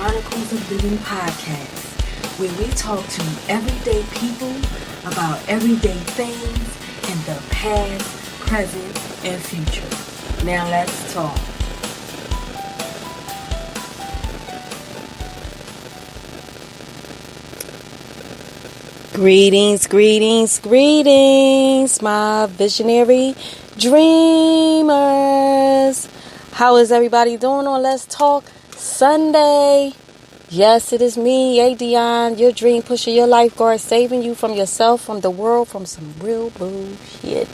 Chronicles of Livin podcast, where we talk to everyday people about everyday things in the past, present, and future. Now let's talk. Greetings, my visionary dreamers. How is everybody doing on Let's Talk Sunday? Yes, it is me, ADionne, your dream pusher, your lifeguard, saving you from yourself, from the world, from some real bullshit.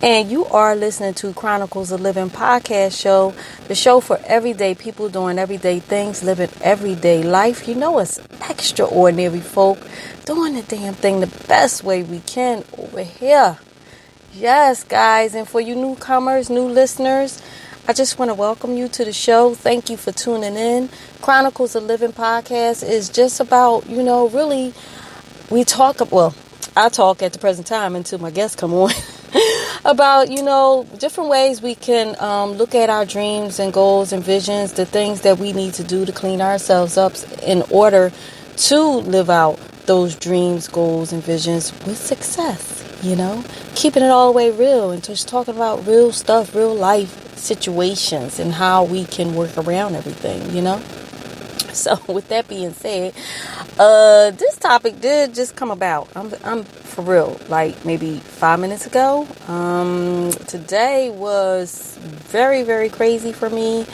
And you are listening to Chronicles of Livin podcast show, the show for everyday people doing everyday things, living everyday life. You know, it's extraordinary folk doing the damn thing the best way we can over here. Yes, guys. And for you newcomers, new listeners, I just want to welcome you to the show. Thank you for tuning in. Chronicles of Livin podcast is just about, really, I talk at the present time until my guests come on. About, different ways we can look at our dreams and goals and visions, the things that we need to do to clean ourselves up in order to live out those dreams, goals, and visions with success, keeping it all the way real and just talking about real stuff, real life situations and how we can work around everything, So with that being said, this topic did just come about. I'm for real, like maybe 5 minutes ago. Today was very, very crazy for me. It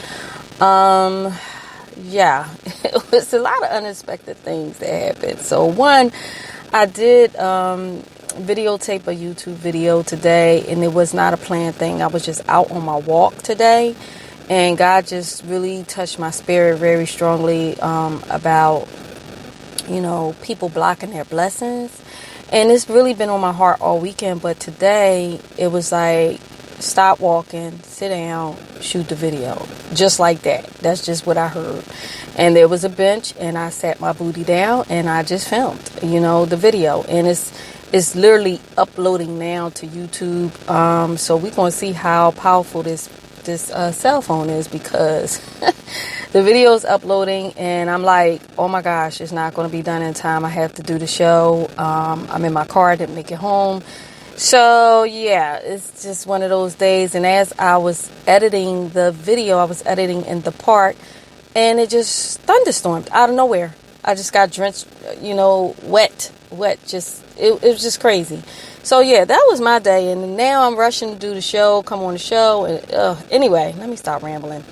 was a lot of unexpected things that happened. So one, I did videotape a YouTube video today, and it was not a planned thing. I was just out on my walk today. And God just really touched my spirit very strongly about, people blocking their blessings. And it's really been on my heart all weekend. But today, it was like, stop walking, sit down, shoot the video. Just like that. That's just what I heard. And there was a bench, and I sat my booty down, and I just filmed, the video. And it's literally uploading now to YouTube. So we're going to see how powerful this cell phone is, because the video is uploading and I'm like, oh my gosh, it's not going to be done in time. I have to do the show. I'm in my car, didn't make it home. So yeah, it's just one of those days. And as I was editing the video, I was editing in the park, and it just thunderstormed out of nowhere. I just got drenched, wet, just, it was just crazy. So yeah, that was my day, and now I'm rushing to do the show, come on the show, and anyway, let me stop rambling.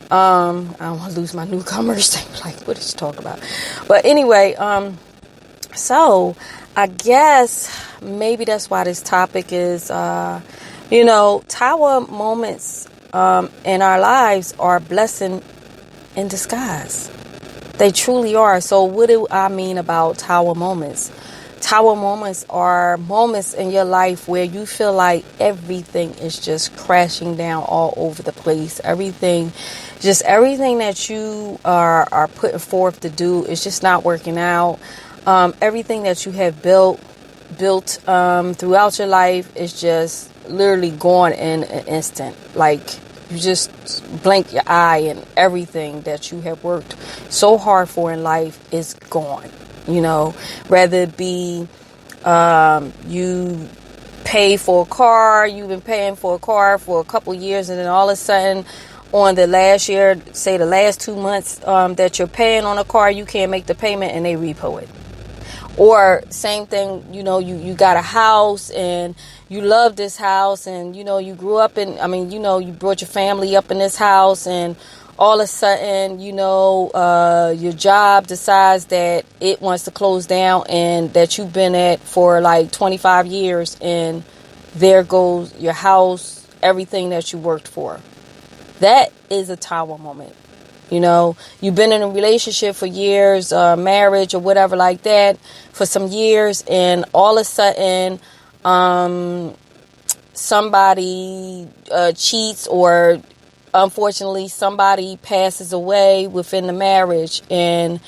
I don't want to lose my newcomers. They were like, what did you talk about? But anyway, so I guess maybe that's why this topic is, tower moments in our lives are a blessing in disguise. They truly are. So what do I mean about tower moments? Tower moments are moments in your life where you feel like everything is just crashing down all over the place. Everything that you are putting forth to do is just not working out. Everything that you have built throughout your life is just literally gone in an instant. Like, you just blink your eye and everything that you have worked so hard for in life is gone. Whether it be you pay for a car, you've been paying for a car for a couple years, and then all of a sudden on the last year, say the last 2 months that you're paying on a car, you can't make the payment and they repo it. Or same thing, you got a house and you love this house, and you grew up in, you brought your family up in this house, and all of a sudden, your job decides that it wants to close down, and that you've been at for like 25 years, and there goes your house, everything that you worked for. That is a tower moment. You've been in a relationship for years, marriage or whatever like that for some years, and all of a sudden, somebody cheats, or unfortunately somebody passes away within the marriage, and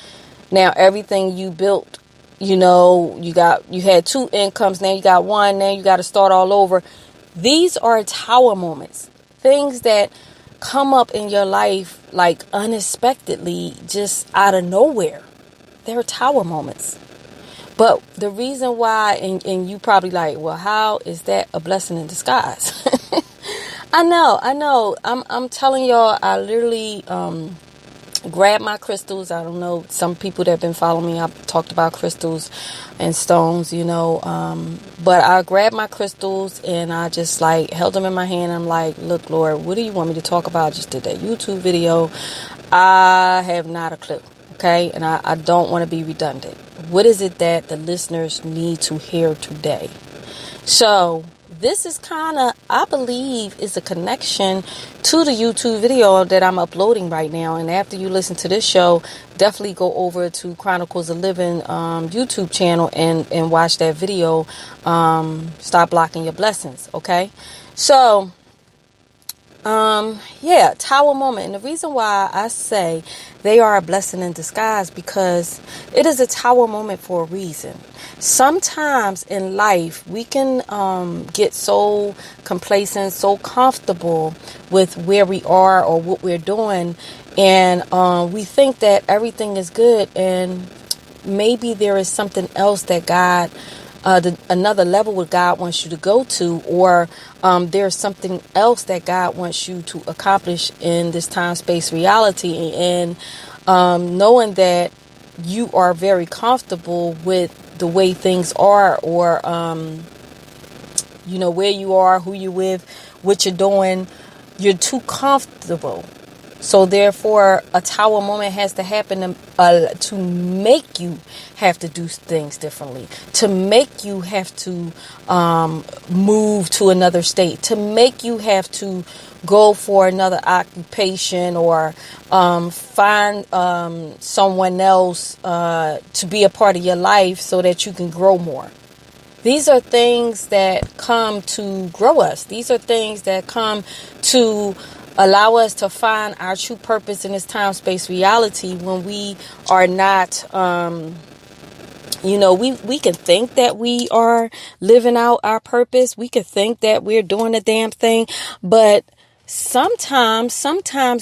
now everything you built, you had 2 incomes, now you got 1, now you got to start all over. These are tower moments, things that come up in your life like unexpectedly, just out of nowhere. There are tower moments. But the reason why, and you probably like, well, how is that a blessing in disguise? I know. I'm telling y'all, I literally grabbed my crystals. I don't know, some people that have been following me, I've talked about crystals and stones, but I grabbed my crystals and I just like held them in my hand. I'm like, look, Lord, what do you want me to talk about? I just did that YouTube video. I have not a clue. Okay. And I don't want to be redundant. What is it that the listeners need to hear today? So this is kind of, I believe, is a connection to the YouTube video that I'm uploading right now. And after you listen to this show, definitely go over to Chronicles of Livin YouTube channel and watch that video. Stop blocking your blessings. Okay. So, tower moment. And the reason why I say they are a blessing in disguise, because it is a tower moment for a reason. Sometimes in life, we can get so complacent, so comfortable with where we are or what we're doing. And we think that everything is good. And maybe there is something else that God, another level where God wants you to go to, or there's something else that God wants you to accomplish in this time, space, reality. And knowing that you are very comfortable with the way things are, or, where you are, who you're with, what you're doing, you're too comfortable. So therefore, a tower moment has to happen to make you have to do things differently, to make you have to move to another state, to make you have to go for another occupation, or find someone else to be a part of your life so that you can grow more. These are things that come to grow us. These are things that come to allow us to find our true purpose in this time, space, reality, when we are not, we can think that we are living out our purpose. We can think that we're doing a damn thing, but sometimes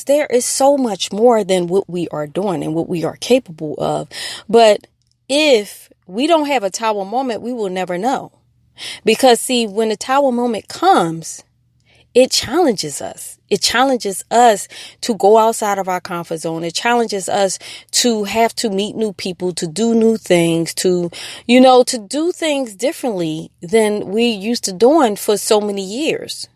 there is so much more than what we are doing and what we are capable of. But if we don't have a tower moment, we will never know. Because see, when the tower moment comes, it challenges us. It challenges us to go outside of our comfort zone. It challenges us to have to meet new people, to do new things, to do things differently than we used to doing for so many years.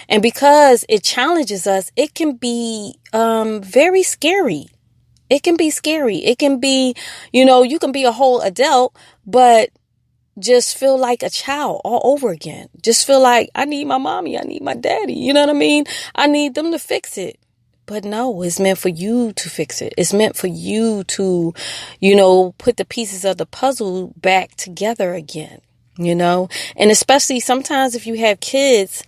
And because it challenges us, it can be very scary. It can be scary. It can be, you can be a whole adult, but just feel like a child all over again. Just feel like, I need my mommy. I need my daddy. You know what I mean? I need them to fix it. But no, it's meant for you to fix it. It's meant for you to, put the pieces of the puzzle back together again, and especially sometimes if you have kids,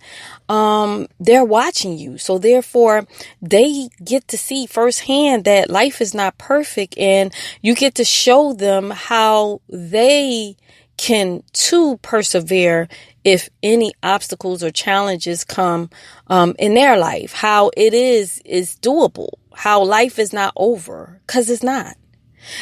they're watching you. So therefore they get to see firsthand that life is not perfect, and you get to show them how they can too persevere if any obstacles or challenges come in their life, how it is doable, how life is not over, because it's not.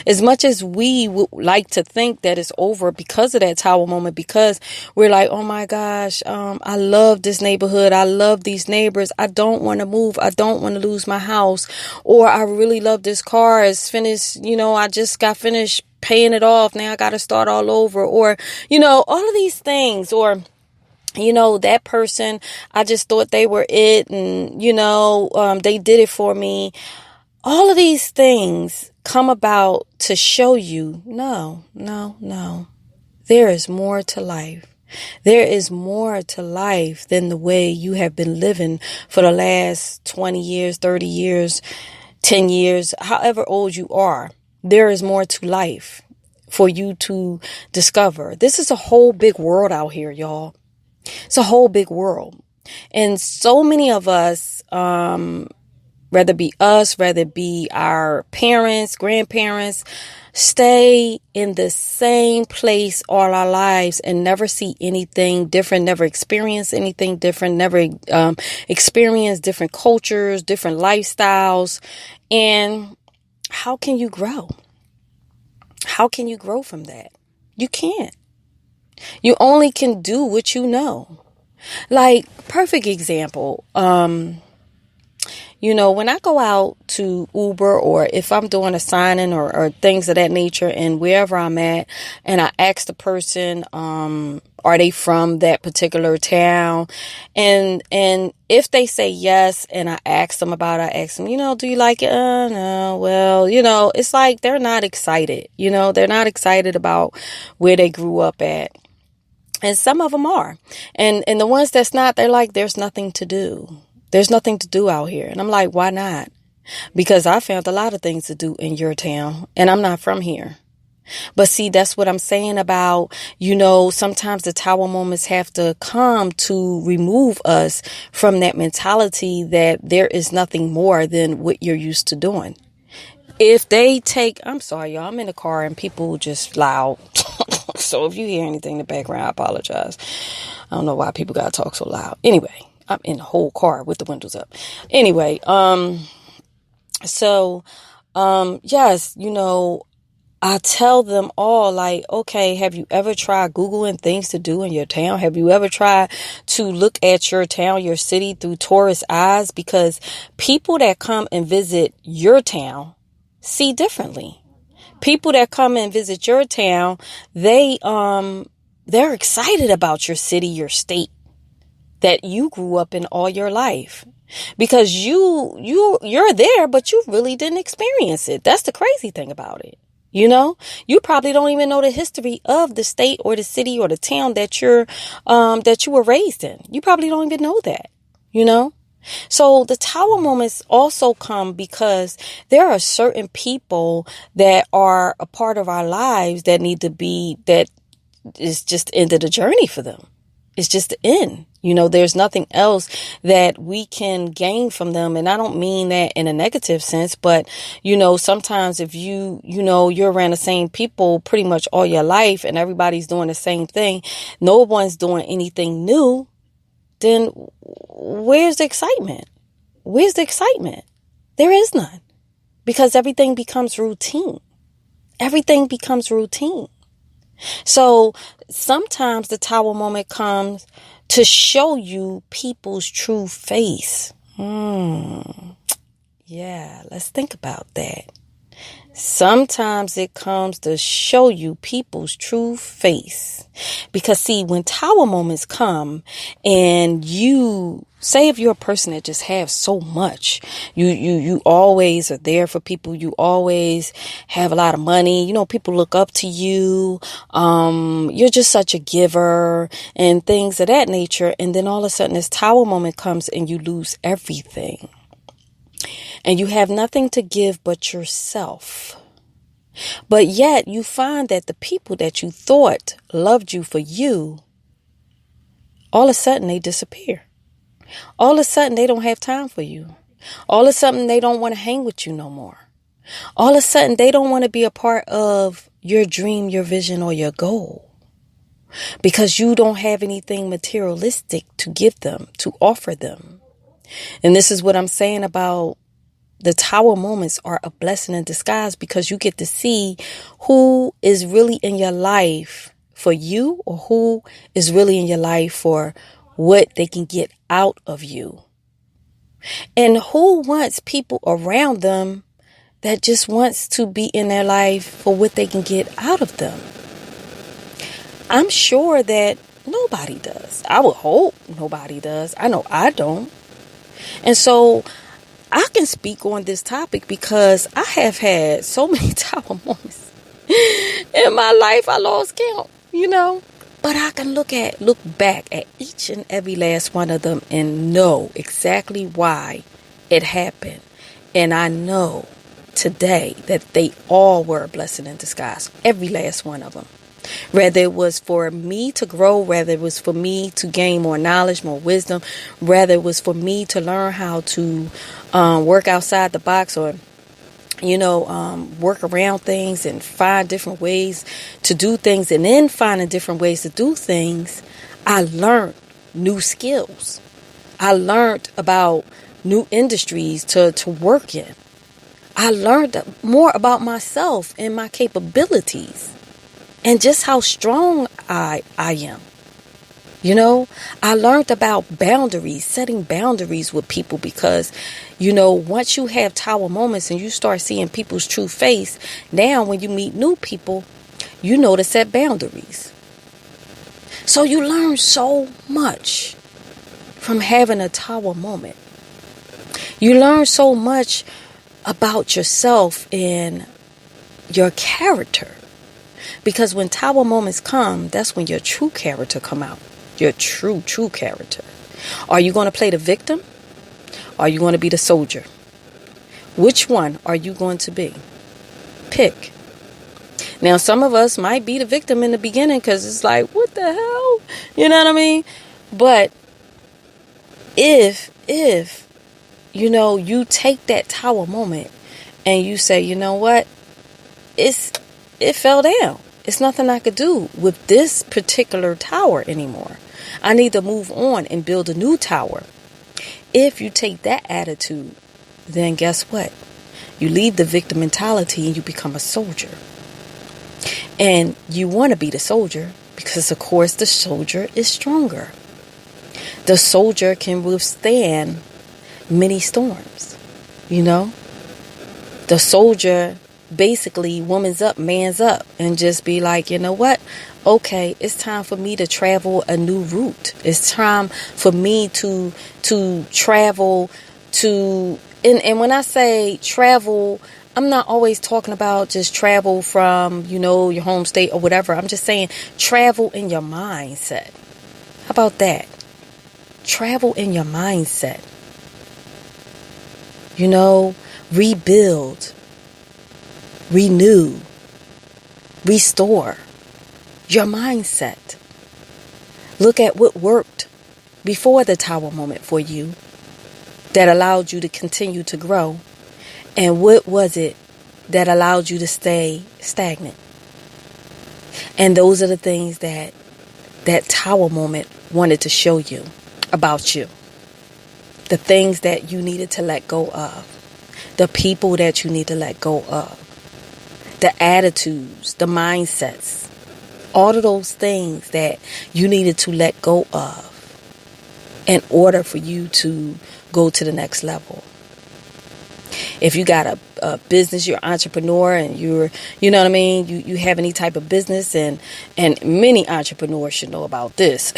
As much as we would like to think that it's over because of that tower moment, because we're like, oh my gosh, I love this neighborhood. I love these neighbors. I don't want to move. I don't want to lose my house. Or I really love this car. It's finished. I just got finished paying it off. Now I got to start all over. Or, all of these things. Or, that person, I just thought they were it. And, they did it for me. All of these things come about to show you, no. There is more to life. There is more to life than the way you have been living for the last 20 years, 30 years, 10 years, however old you are. There is more to life for you to discover. This is a whole big world out here, y'all. It's a whole big world. And so many of us, whether it be us, whether it be our parents, grandparents, stay in the same place all our lives and never see anything different, never experience anything different, never experience different cultures, different lifestyles. And how can you grow? How can you grow from that? You can't. You only can do what you know. Like, perfect example. When I go out to Uber, or if I'm doing a signing or things of that nature, and wherever I'm at, and I ask the person, are they from that particular town? And if they say yes, and I ask them, do you like it? No. Well, it's like they're not excited. They're not excited about where they grew up at. And some of them are. And the ones that's not, they're like, there's nothing to do. There's nothing to do out here. And I'm like, why not? Because I found a lot of things to do in your town, and I'm not from here. But see, that's what I'm saying about, sometimes the tower moments have to come to remove us from that mentality that there is nothing more than what you're used to doing. If they take, I'm sorry, y'all, I'm in the car and people just loud. So if you hear anything in the background, I apologize. I don't know why people gotta talk so loud. Anyway, I'm in the whole car with the windows up. Anyway, yes, I tell them all, like, okay, have you ever tried Googling things to do in your town? Have you ever tried to look at your town, your city through tourist eyes? Because people that come and visit your town see differently. People that come and visit your town, they're excited about your city, your state that you grew up in all your life, because you're there, but you really didn't experience it. That's the crazy thing about it. You probably don't even know the history of the state or the city or the town that you were raised in. You probably don't even know that, So the tower moments also come because there are certain people that are a part of our lives that is just the end of the journey for them. It's just the end. There's nothing else that we can gain from them. And I don't mean that in a negative sense, but, sometimes if you're around the same people pretty much all your life and everybody's doing the same thing, no one's doing anything new, then where's the excitement? Where's the excitement? There is none, because everything becomes routine. Everything becomes routine. So sometimes the tower moment comes to show you people's true face. Yeah, let's think about that. Sometimes it comes to show you people's true face. Because see, when tower moments come and you say, if you're a person that just have so much, you always are there for people. You always have a lot of money. People look up to you. You're just such a giver and things of that nature. And then all of a sudden this tower moment comes and you lose everything. And you have nothing to give but yourself. But yet you find that the people that you thought loved you for you, all of a sudden they disappear. All of a sudden they don't have time for you. All of a sudden they don't want to hang with you no more. All of a sudden they don't want to be a part of your dream, your vision, or your goal. Because you don't have anything materialistic to give them, to offer them. And this is what I'm saying about the tower moments are a blessing in disguise, because you get to see who is really in your life for you, or who is really in your life for what they can get out of you. And who wants people around them that just wants to be in their life for what they can get out of them. I'm sure that nobody does. I would hope nobody does. I know I don't. And so I can speak on this topic because I have had so many tower moments in my life. I lost count, But I can look back at each and every last one of them and know exactly why it happened. And I know today that they all were a blessing in disguise. Every last one of them. Whether it was for me to grow, whether it was for me to gain more knowledge, more wisdom, whether it was for me to learn how to work outside the box, or work around things and find different ways to do things. And then finding different ways to do things, I learned new skills. I learned about new industries to work in. I learned more about myself and my capabilities and just how strong I am. I learned about boundaries, setting boundaries with people, because, once you have tower moments and you start seeing people's true face, now when you meet new people, you know to set boundaries. So you learn so much from having a tower moment. You learn so much about yourself and your character. Because when tower moments come, that's when your true character come out. Your true character. Are you going to play the victim? Or are you going to be the soldier? Which one are you going to be? Pick. Now, some of us might be the victim in the beginning because it's like, what the hell? You know what I mean? But if you take that tower moment and you say, you know what? It fell down. It's nothing I could do with this particular tower anymore. I need to move on and build a new tower. If you take that attitude, then guess what? You leave the victim mentality and you become a soldier. And you want to be the soldier because, of course, the soldier is stronger. The soldier can withstand many storms. The soldier basically woman's up, man's up, and just be like, you know what? Okay, it's time for me to travel a new route. It's time for me to travel to, and when I say travel, I'm not always talking about just travel from, your home state or whatever. I'm just saying travel in your mindset. How about that? Travel in your mindset. Rebuild, renew, restore your mindset. Look at what worked before the tower moment for you that allowed you to continue to grow, and what was it that allowed you to stay stagnant. And those are the things that tower moment wanted to show you about you. The things that you needed to let go of. The people that you need to let go of. The attitudes, the mindsets. All of those things that you needed to let go of in order for you to go to the next level. If you got a business, you're an entrepreneur, and you have any type of business, and many entrepreneurs should know about this.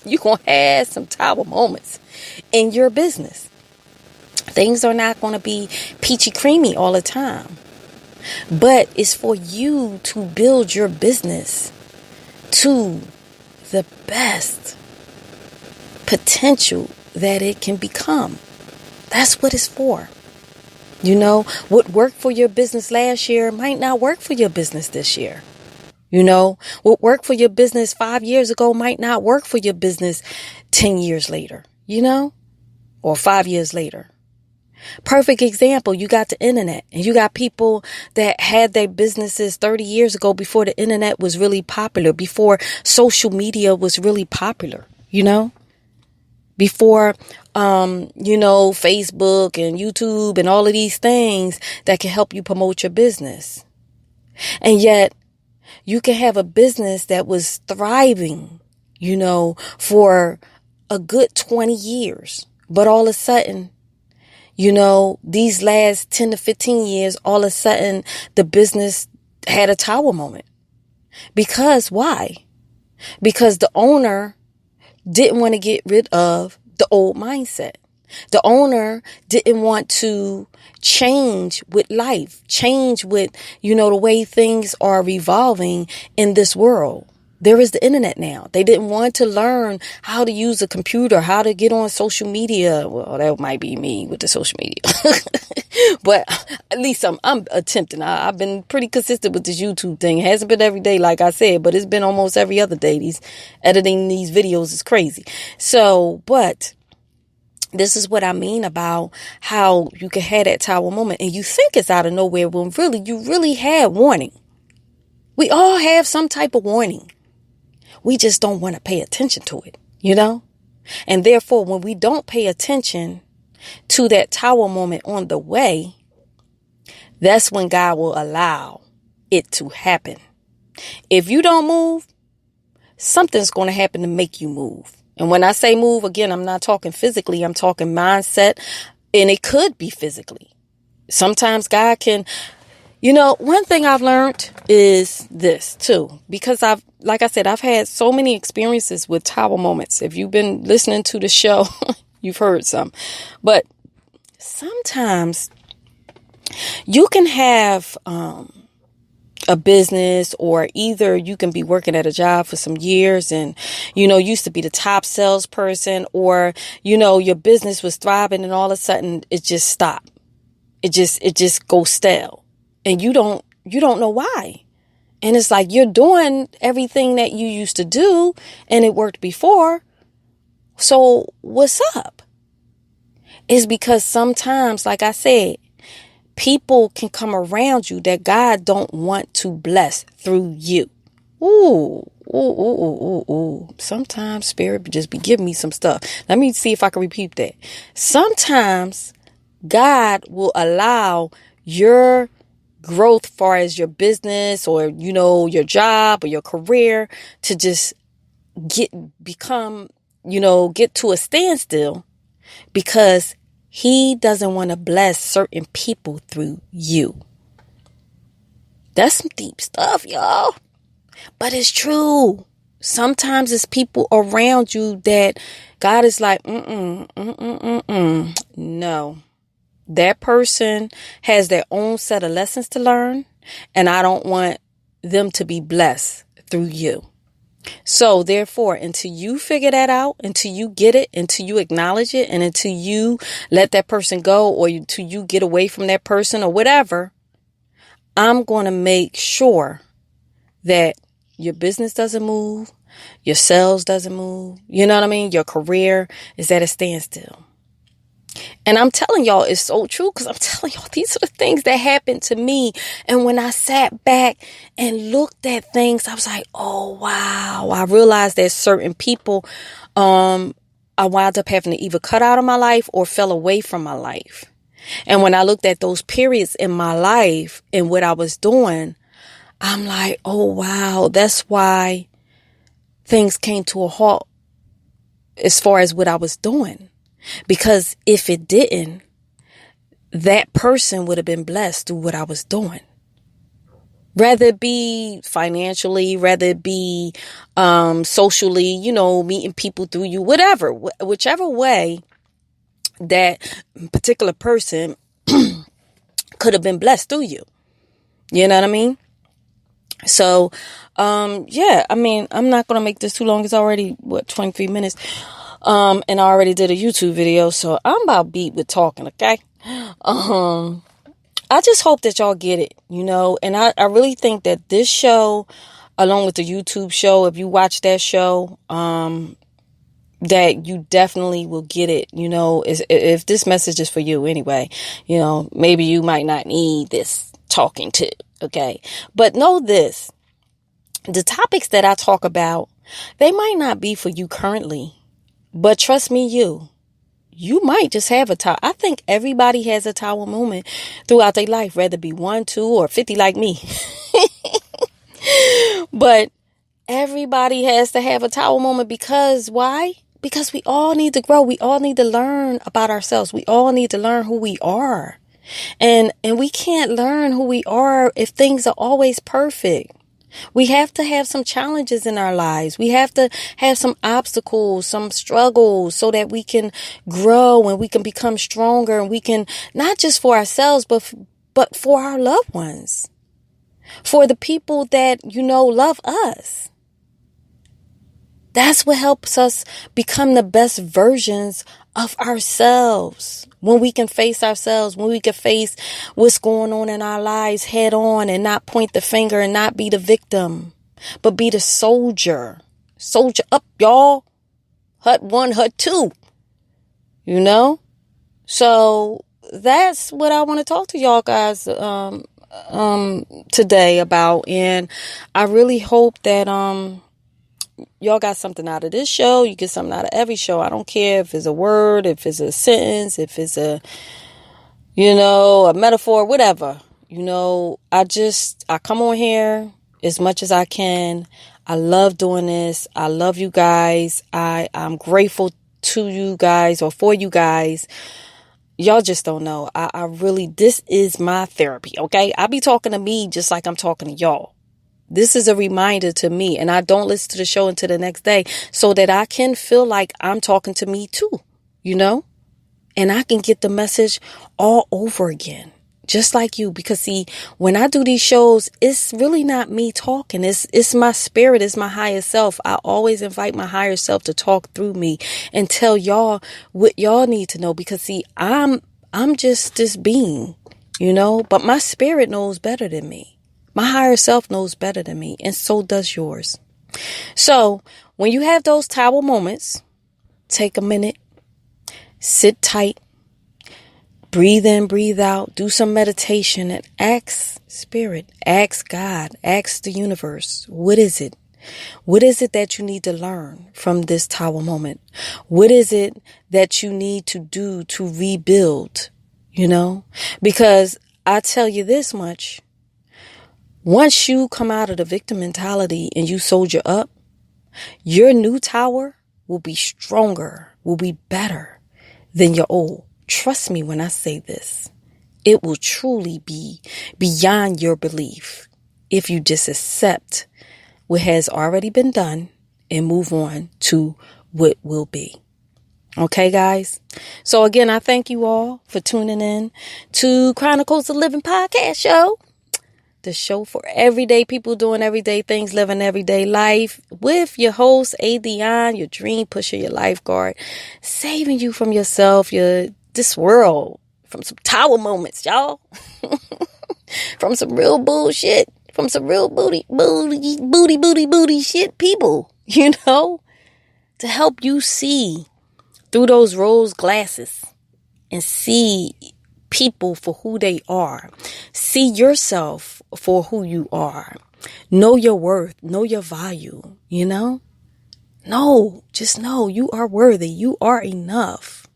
You're going to have some tower moments in your business. Things are not going to be peachy creamy all the time. But it's for you to build your business to the best potential that it can become. That's what it's for. What worked for your business last year might not work for your business this year. What worked for your business 5 years ago might not work for your business 10 years later, or 5 years later. Perfect example, you got the internet, and you got people that had their businesses 30 years ago before the internet was really popular, before social media was really popular, before, Facebook and YouTube and all of these things that can help you promote your business. And yet you can have a business that was thriving, for a good 20 years. But all of a sudden, these last 10 to 15 years, all of a sudden the business had a tower moment. Because why? Because the owner didn't want to get rid of the old mindset. The owner didn't want to change with life, change with, the way things are revolving in this world. There is the internet now. They didn't want to learn how to use a computer, how to get on social media. Well, that might be me with the social media. But at least I'm attempting. I've been pretty consistent with this YouTube thing. It hasn't been every day, like I said, but it's been almost every other day. Editing these videos is crazy. So, but this is what I mean about how you can have that tower moment and you think it's out of nowhere when really, you really had warning. We all have some type of warning. We just don't want to pay attention to it, you know? And therefore, when we don't pay attention to that tower moment on the way, that's when God will allow it to happen. If you don't move, something's going to happen to make you move. And when I say move, again, I'm not talking physically. I'm talking mindset. And it could be physically. Sometimes God can, one thing I've learned is this too, because like I said, I've had so many experiences with tower moments. If you've been listening to the show, you've heard some, but sometimes you can have, a business, or either you can be working at a job for some years and, used to be the top salesperson, or, your business was thriving and all of a sudden it just stopped. It just goes stale and you don't know why. And it's like you're doing everything that you used to do and it worked before. So what's up? It's because sometimes, like I said, people can come around you that God don't want to bless through you. Ooh. Sometimes Spirit just be giving me some stuff. Let me see if I can repeat that. Sometimes God will allow your growth far as your business or, your job or your career to just get to a standstill because He doesn't want to bless certain people through you. That's some deep stuff, y'all. But it's true. Sometimes it's people around you that God is like, no. That person has their own set of lessons to learn, and I don't want them to be blessed through you. So therefore, until you figure that out, until you get it, until you acknowledge it, and until you let that person go, or until you get away from that person or whatever, I'm going to make sure that your business doesn't move, your sales doesn't move, you know what I mean? Your career is at a standstill. And I'm telling y'all, it's so true, because I'm telling y'all, these are the things that happened to me. And when I sat back and looked at things, I was like, oh, wow. I realized that certain people, I wound up having to either cut out of my life or fell away from my life. And when I looked at those periods in my life and what I was doing, I'm like, oh, wow. That's why things came to a halt as far as what I was doing. Because if it didn't, that person would have been blessed through what I was doing. Rather it be financially, rather it be socially, meeting people through you, whatever, whichever way that particular person could have been blessed through you. You know what I mean? So, I'm not going to make this too long. It's already, 23 minutes. And I already did a YouTube video, so I'm about beat with talking, okay? I just hope that y'all get it, and I really think that this show, along with the YouTube show, if you watch that show, that you definitely will get it, if this message is for you anyway, maybe you might not need this talking to, okay? But know this, the topics that I talk about, they might not be for you currently. But trust me, you might just have a tower. I think everybody has a tower moment throughout their life, whether it be 1, 2, or 50 like me. But everybody has to have a tower moment because why? Because we all need to grow. We all need to learn about ourselves. We all need to learn who we are. And we can't learn who we are if things are always perfect. We have to have some challenges in our lives. We have to have some obstacles, some struggles so that we can grow and we can become stronger, and we can, not just for ourselves, but for our loved ones, for the people that, love us. That's what helps us become the best versions of ourselves. When we can face ourselves, when we can face what's going on in our lives head on and not point the finger and not be the victim, but be the soldier. Soldier up, y'all. Hut 1, hut 2. You know? So that's what I want to talk to y'all guys today about. And I really hope that y'all got something out of this show. You get something out of every show. I don't care if it's a word, if it's a sentence, if it's a metaphor, whatever. I come on here as much as I can. I love doing this. I love you guys. I'm grateful to you guys or for you guys. Y'all just don't know. I really, this is my therapy, okay? I be talking to me just like I'm talking to y'all. This is a reminder to me, and I don't listen to the show until the next day so that I can feel like I'm talking to me too, and I can get the message all over again, just like you. Because see, when I do these shows, it's really not me talking. It's my spirit. It's my higher self. I always invite my higher self to talk through me and tell y'all what y'all need to know. Because see, I'm just this being, but my spirit knows better than me. My higher self knows better than me, and so does yours. So when you have those tower moments, take a minute, sit tight, breathe in, breathe out, do some meditation, and ask spirit, ask God, ask the universe, what is it? What is it that you need to learn from this tower moment? What is it that you need to do to rebuild, Because I tell you this much. Once you come out of the victim mentality and you soldier up, your new tower will be stronger, will be better than your old. Trust me when I say this. It will truly be beyond your belief if you just accept what has already been done and move on to what will be. Okay, guys? So again, I thank you all for tuning in to Chronicles of Livin podcast show. The show for everyday people doing everyday things, living everyday life with your host, ADionne, your dream pusher, your lifeguard, saving you from yourself, this world, from some tower moments, y'all, from some real bullshit, from some real booty shit people, to help you see through those rose glasses and see people for who they are. See yourself for who you are. Know your worth. Know your value. No, just know you are worthy. You are enough.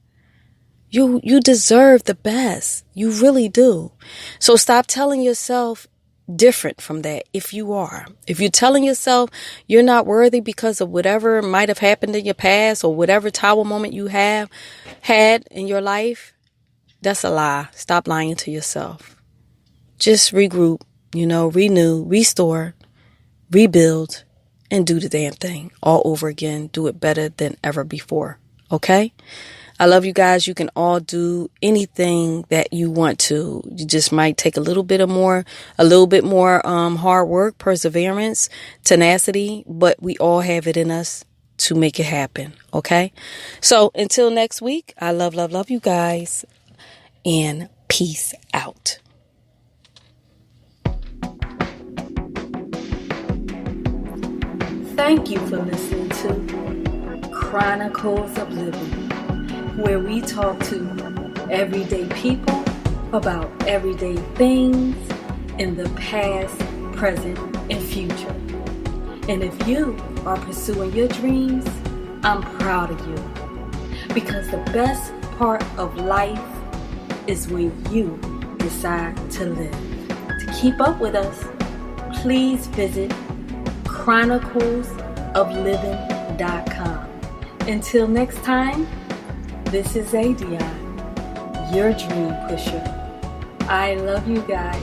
You deserve the best. You really do. So stop telling yourself different from that. If you're telling yourself you're not worthy because of whatever might have happened in your past or whatever tower moment you have had in your life, that's a lie. Stop lying to yourself. Just regroup, renew, restore, rebuild, and do the damn thing all over again. Do it better than ever before. Okay? I love you guys. You can all do anything that you want to. You just might take a little bit more hard work, perseverance, tenacity, but we all have it in us to make it happen. Okay? So until next week, I love you guys. And peace out. Thank you for listening to Chronicles of Livin, where we talk to everyday people about everyday things in the past, present, and future. And if you are pursuing your dreams, I'm proud of you. Because the best part of life is when you decide to live. To keep up with us, please visit chroniclesoflivin.com. Until next time, this is ADionne, your dream pusher. I love you guys.